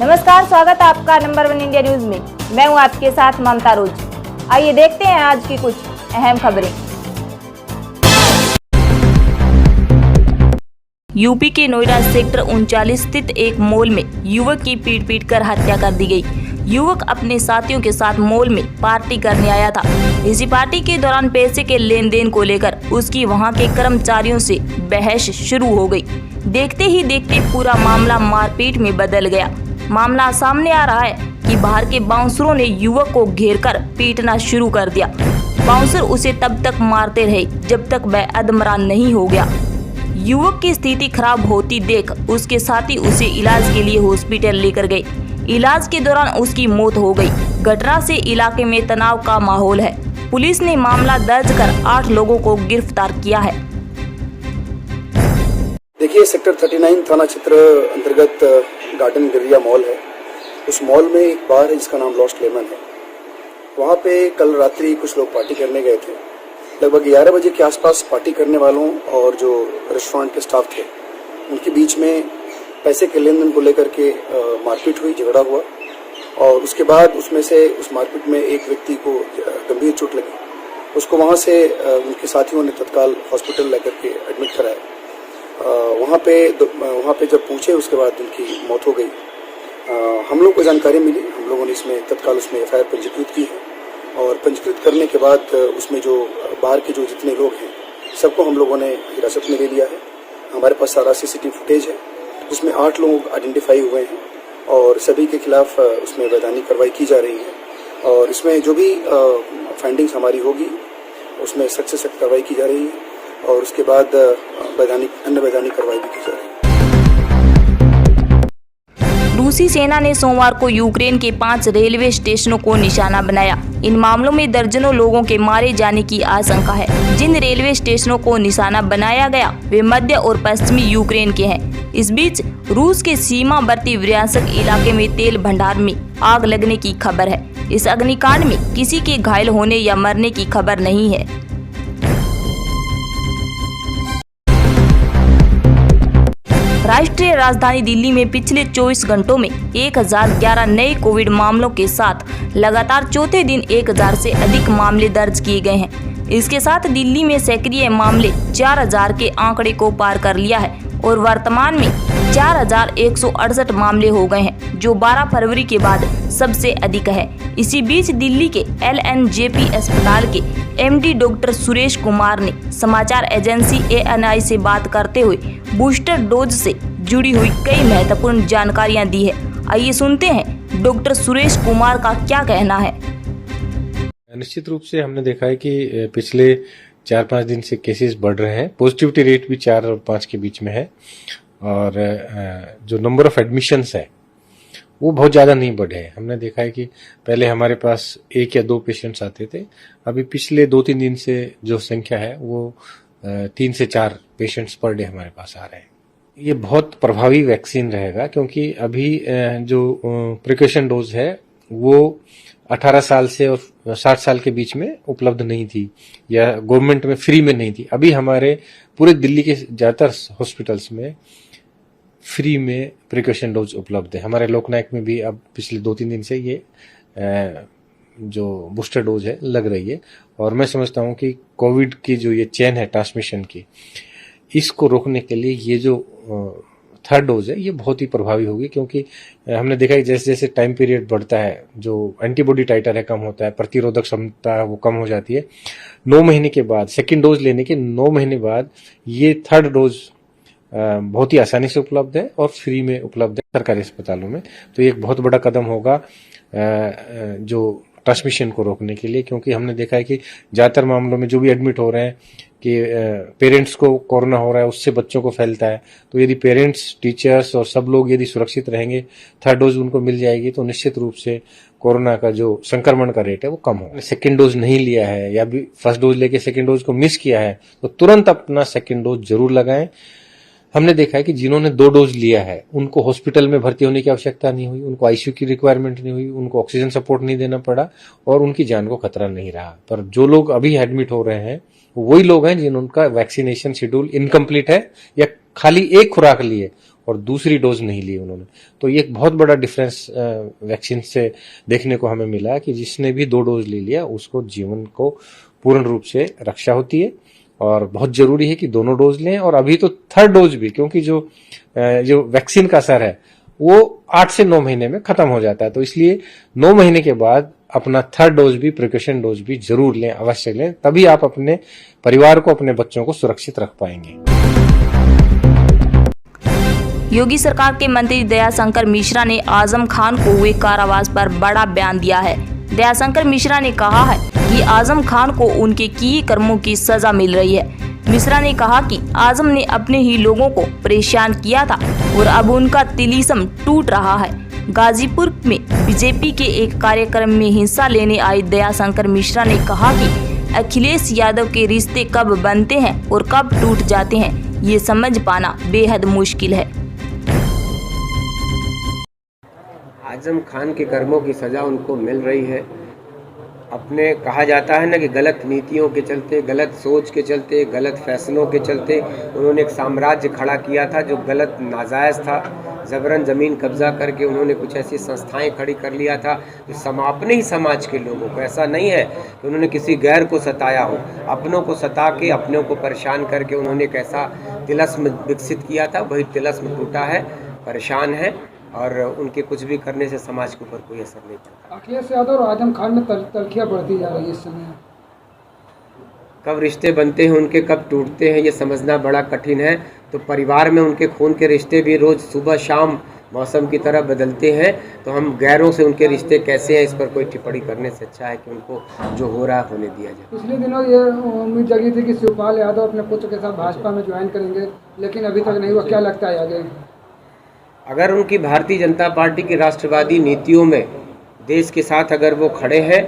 नमस्कार, स्वागत है आपका नंबर 1 इंडिया न्यूज में। मैं हूं आपके साथ ममता रोज। आइए देखते हैं आज की कुछ अहम खबरें। यूपी के नोएडा सेक्टर 39 स्थित एक मॉल में युवक की पीट कर हत्या कर दी गई। युवक अपने साथियों के साथ मॉल में पार्टी करने आया था। इसी पार्टी के दौरान पैसे के लेन देन को लेकर उसकी वहां के कर्मचारियों से बहस शुरू हो गई। देखते ही देखते पूरा मामला मारपीट में बदल गया। मामला सामने आ रहा है कि बाहर के बाउंसरों ने युवक को घेरकर पीटना शुरू कर दिया। बाउंसर उसे तब तक मारते रहे जब तक वह अधमरा नहीं हो गया। युवक की स्थिति खराब होती देख उसके साथी उसे इलाज के लिए हॉस्पिटल लेकर गए। इलाज के दौरान उसकी मौत हो गई। घटना से इलाके में तनाव का माहौल है। पुलिस ने मामला दर्ज कर 8 लोगों को गिरफ्तार किया है। देखिए, सेक्टर 39 थाना क्षेत्र अंतर्गत गार्डन गिरिया मॉल है। उस मॉल में एक बार है जिसका नाम लॉस्ट लेमन है। वहाँ पे कल रात्रि कुछ लोग पार्टी करने गए थे। लगभग 11 बजे के आसपास पार्टी करने वालों और जो रेस्टोरेंट के स्टाफ थे उनके बीच में पैसे के लेन देन को लेकर के मारपीट हुई, झगड़ा हुआ। और उसके बाद उसमें से उस मारपीट में एक व्यक्ति को गंभीर चोट लगी। उसको वहाँ से उनके साथियों ने तत्काल हॉस्पिटल लेकर के एडमिट कराया। वहाँ पे जब पहुँचे उसके बाद उनकी मौत हो गई। हम लोग को जानकारी मिली, हम लोगों ने इसमें तत्काल उसमें FIR पंजीकृत की है। और पंजीकृत करने के बाद उसमें जो बाहर के जो जितने लोग हैं सबको हम लोगों ने हिरासत में ले लिया है। हमारे पास सारा CCTV फुटेज है जिसमें 8 लोग आइडेंटिफाई हुए हैं और सभी के खिलाफ उसमें वैधानिक कार्रवाई की जा रही है। और इसमें जो भी फाइंडिंग्स हमारी होगी उसमें सख्त से सख्त कार्रवाई की जा रही है और उसके बाद अन्य वैधानिक कार्रवाई भी की जा रही है। रूसी सेना ने सोमवार को यूक्रेन के 5 रेलवे स्टेशनों को निशाना बनाया। इन मामलों में दर्जनों लोगों के मारे जाने की आशंका है। जिन रेलवे स्टेशनों को निशाना बनाया गया वे मध्य और पश्चिमी यूक्रेन के हैं। इस बीच रूस के सीमावर्ती व्यांसक इलाके में तेल भंडार में आग लगने की खबर है। इस अग्निकांड में किसी के घायल होने या मरने की खबर नहीं है। राष्ट्रीय राजधानी दिल्ली में पिछले 24 घंटों में 1011 नए कोविड मामलों के साथ लगातार चौथे दिन 1000 से अधिक मामले दर्ज किए गए हैं। इसके साथ दिल्ली में सक्रिय मामले 4000 के आंकड़े को पार कर लिया है और वर्तमान में 4168 मामले हो गए हैं, जो 12 फरवरी के बाद सबसे अधिक है। इसी बीच दिल्ली के LNJP अस्पताल के MD डॉक्टर सुरेश कुमार ने समाचार एजेंसी ANI से बात करते हुए बूस्टर डोज से जुड़ी हुई कई महत्वपूर्ण जानकारियां दी है। आइए सुनते हैं डॉक्टर सुरेश कुमार का क्या कहना है। निश्चित रूप से हमने देखा है कि पिछले 4-5 दिन से केसेस बढ़ रहे हैं। पॉजिटिविटी रेट भी 4 और 5 के बीच में है और जो नंबर ऑफ एडमिशंस है वो बहुत ज़्यादा नहीं बढ़े हैं। हमने देखा है कि पहले हमारे पास 1 या 2 पेशेंट्स आते थे। अभी पिछले 2-3 दिन से जो संख्या है वो 3 से 4 पेशेंट्स पर डे हमारे पास आ रहे हैं। ये बहुत प्रभावी वैक्सीन रहेगा क्योंकि अभी जो प्रिकॉशन डोज है वो 18 साल से और 60 साल के बीच में उपलब्ध नहीं थी या गवर्नमेंट में फ्री में नहीं थी। अभी हमारे पूरे दिल्ली के ज़्यादातर हॉस्पिटल्स में फ्री में प्रिकॉशन डोज उपलब्ध है। हमारे लोकनायक में भी अब पिछले 2-3 दिन से ये जो बूस्टर डोज है लग रही है। और मैं समझता हूँ कि कोविड की जो ये चेन है ट्रांसमिशन की, इसको रोकने के लिए ये जो 3rd डोज है ये बहुत ही प्रभावी होगी क्योंकि हमने देखा है जैसे जैसे टाइम पीरियड बढ़ता है जो एंटीबॉडी टाइटर है कम होता है, प्रतिरोधक क्षमता है वो कम हो जाती है। 9 महीने के बाद 2nd डोज लेने के 9 महीने बाद ये 3rd डोज बहुत ही आसानी से उपलब्ध है और फ्री में उपलब्ध है सरकारी अस्पतालों में। तो ये एक बहुत बड़ा कदम होगा जो ट्रांसमिशन को रोकने के लिए, क्योंकि हमने देखा है कि ज़्यादातर मामलों में जो भी एडमिट हो रहे हैं कि पेरेंट्स को कोरोना हो रहा है उससे बच्चों को फैलता है। तो यदि पेरेंट्स, टीचर्स और सब लोग यदि सुरक्षित रहेंगे, 3rd डोज उनको मिल जाएगी तो निश्चित रूप से कोरोना का जो संक्रमण का रेट है वो कम होगा। 2nd डोज नहीं लिया है या भी 1st डोज लेके 2nd डोज को मिस किया है तो तुरंत अपना 2nd डोज जरूर लगाएं। हमने देखा है कि जिन्होंने 2 डोज लिया है उनको हॉस्पिटल में भर्ती होने की आवश्यकता नहीं हुई, उनको ICU की रिक्वायरमेंट नहीं हुई, उनको ऑक्सीजन सपोर्ट नहीं देना पड़ा और उनकी जान को खतरा नहीं रहा। पर जो लोग अभी एडमिट हो रहे हैं वही लोग हैं जिनका वैक्सीनेशन शेड्यूल इनकम्प्लीट है या खाली एक खुराक ली है और दूसरी डोज नहीं ली उन्होंने। तो ये एक बहुत बड़ा डिफरेंस वैक्सीन से देखने को हमें मिला है कि जिसने भी 2 डोज ले लिया उसको जीवन को पूर्ण रूप से रक्षा होती है। और बहुत जरूरी है कि दोनों डोज लें, और अभी तो 3rd डोज भी, क्योंकि जो वैक्सीन का असर है वो 8 से 9 महीने में खत्म हो जाता है। तो इसलिए 9 महीने के बाद अपना 3rd डोज भी, प्रिकॉशन डोज भी जरूर लें, अवश्य लें, तभी आप अपने परिवार को, अपने बच्चों को सुरक्षित रख पाएंगे। योगी सरकार के मंत्री दयाशंकर मिश्रा ने आजम खान को हुए कारावास पर बड़ा बयान दिया है। दयाशंकर मिश्रा ने कहा है कि आजम खान को उनके किए कर्मों की सजा मिल रही है। मिश्रा ने कहा कि आजम ने अपने ही लोगों को परेशान किया था और अब उनका तिलिस्म टूट रहा है। गाजीपुर में बीजेपी के एक कार्यक्रम में हिस्सा लेने आए दयाशंकर मिश्रा ने कहा कि अखिलेश यादव के रिश्ते कब बनते हैं और कब टूट जाते हैं, ये समझ पाना बेहद मुश्किल है। आजम खान के कर्मों की सज़ा उनको मिल रही है। अपने कहा जाता है ना कि गलत नीतियों के चलते, गलत सोच के चलते, गलत फैसलों के चलते उन्होंने एक साम्राज्य खड़ा किया था जो गलत नाजायज़ था। ज़बरन ज़मीन कब्जा करके उन्होंने कुछ ऐसी संस्थाएं खड़ी कर लिया था जो अपने ही समाज के लोगों को, ऐसा नहीं है कि उन्होंने किसी गैर को सताया हो, अपनों को सता के, अपनों को परेशान करके उन्होंने एक ऐसा तिलस्म विकसित किया था। वही तिलस्म टूटा है, परेशान है, और उनके कुछ भी करने से समाज के ऊपर कोई असर नहीं पड़ता। अखिलेश यादव और आजम खान में तलखियाँ बढ़ती जा रही है इस समय। कब रिश्ते बनते हैं उनके, कब टूटते हैं, ये समझना बड़ा कठिन है। तो परिवार में उनके खून के रिश्ते भी रोज़ सुबह शाम मौसम की तरह बदलते हैं। तो हम गैरों से उनके रिश्ते कैसे हैं, इस पर कोई टिप्पणी करने से अच्छा है कि उनको जो हो रहा है होने दिया जाए। पिछले दिनों ये उम्मीद जगी थी कि शिवपाल यादव अपने पुत्र के साथ भाजपा में ज्वाइन करेंगे, लेकिन अभी तक नहीं हुआ। क्या लगता है आगे? अगर उनकी भारतीय जनता पार्टी की राष्ट्रवादी नीतियों में देश के साथ अगर वो खड़े हैं,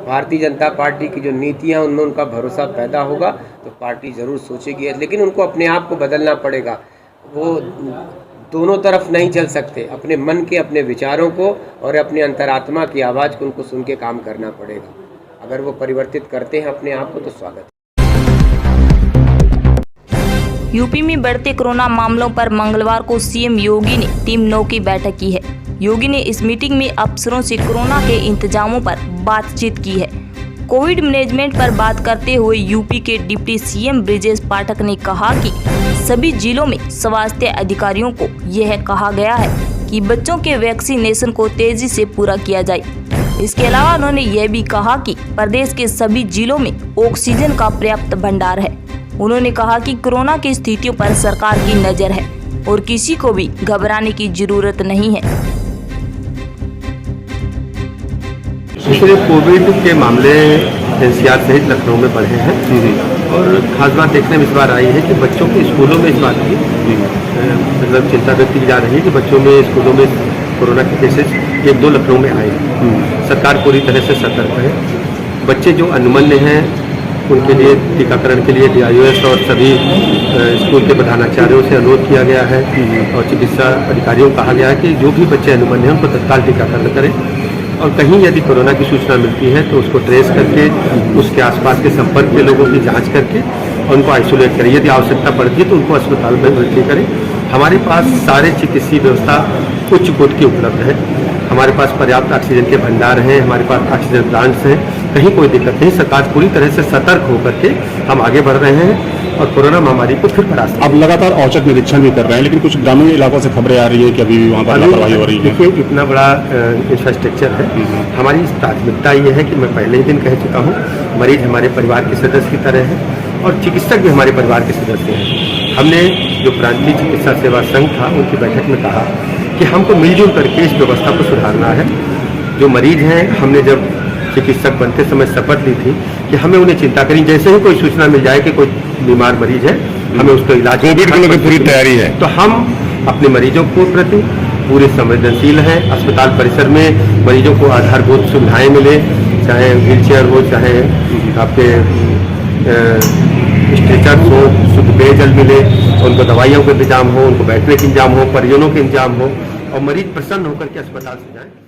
भारतीय जनता पार्टी की जो नीतियां उनमें उनका भरोसा पैदा होगा तो पार्टी ज़रूर सोचेगी। लेकिन उनको अपने आप को बदलना पड़ेगा। वो दोनों तरफ नहीं चल सकते। अपने मन के, अपने विचारों को और अपने अंतरात्मा की आवाज़ को उनको सुन के काम करना पड़ेगा। अगर वो परिवर्तित करते हैं अपने आप को तो स्वागत है। यूपी में बढ़ते कोरोना मामलों पर मंगलवार को सीएम योगी ने टीम 9 की बैठक की है। योगी ने इस मीटिंग में अफसरों से कोरोना के इंतजामों पर बातचीत की है। कोविड मैनेजमेंट पर बात करते हुए यूपी के डिप्टी सीएम ब्रिजेश पाठक ने कहा कि सभी जिलों में स्वास्थ्य अधिकारियों को यह कहा गया है कि बच्चों के वैक्सीनेशन को तेजी से पूरा किया जाए। इसके अलावा उन्होंने यह भी कहा कि प्रदेश के सभी जिलों में ऑक्सीजन का पर्याप्त भंडार है। उन्होंने कहा कि कोरोना की स्थितियों पर सरकार की नज़र है और किसी को भी घबराने की जरूरत नहीं है। पिछले कोविड के मामले एनसीआर सहित लखनऊ में बढ़े हैं और खास बात देखने में इस बार आई है कि बच्चों के स्कूलों में इस बात की मतलब चिंता व्यक्त की जा रही है कि बच्चों में स्कूलों में कोरोना के केसेस 1-2 लखनऊ में आए हैं। सरकार पूरी तरह से सतर्क है। बच्चे जो अनुमन्य हैं उनके लिए टीकाकरण के लिए DIOS और सभी स्कूल के प्रधानाचार्यों से अनुरोध किया गया है और चिकित्सा अधिकारियों को कहा गया है कि जो भी बच्चे अनुमन्य हैं उनको तत्काल टीकाकरण करें और कहीं यदि कोरोना की सूचना मिलती है तो उसको ट्रेस करके उसके आसपास के संपर्क के लोगों की जांच करके उनको आइसोलेट करें। यदि आवश्यकता पड़ती है तो उनको अस्पताल में भर्ती करें। हमारे पास सारे चिकित्सीय व्यवस्था उच्च कोटि की उपलब्ध है। हमारे पास पर्याप्त ऑक्सीजन के भंडार हैं, हमारे पास ऑक्सीजन प्लांट्स हैं, कहीं कोई दिक्कत नहीं। सरकार पूरी तरह से सतर्क होकर के हम आगे बढ़ रहे हैं और कोरोना महामारी को फिर परास्त। अब लगातार औचक निरीक्षण भी कर रहे हैं, लेकिन कुछ ग्रामीण इलाकों से खबरें आ रही है कि अभी भी वहाँ पर लापरवाही हो रही है। देखिए इतना बड़ा इंफ्रास्ट्रक्चर है। हमारी प्राथमिकता ये है कि मैं पहले ही दिन कह चुका हूँ, मरीज हमारे परिवार के सदस्य की तरह है और चिकित्सक भी हमारे परिवार के सदस्य हैं। हमने जो प्रांतीय चिकित्सा सेवा संघ था उनकी बैठक में कहा कि हमको मिलजुल करके इस व्यवस्था को सुधारना है। जो मरीज हैं, हमने जब चिकित्सक बनते समय शपथ ली थी कि हमें उन्हें चिंता करें, जैसे ही कोई सूचना मिल जाए कि कोई बीमार मरीज है हमें उसका इलाज कोविड के लिए पूरी तैयारी है। तो हम अपने मरीजों को प्रति पूरे संवेदनशील हैं। अस्पताल परिसर में मरीजों को आधारभूत सुविधाएं मिले, चाहे व्हीलचेयर हो, चाहे आपके स्ट्रेचर हो, शुद्ध पेयजल मिले, उनको दवाइयों का इंतजाम हो, उनको बैठने का इंतजाम हो, परिजनों के इंतजाम हो और मरीज प्रसन्न होकर के अस्पताल से जाएं।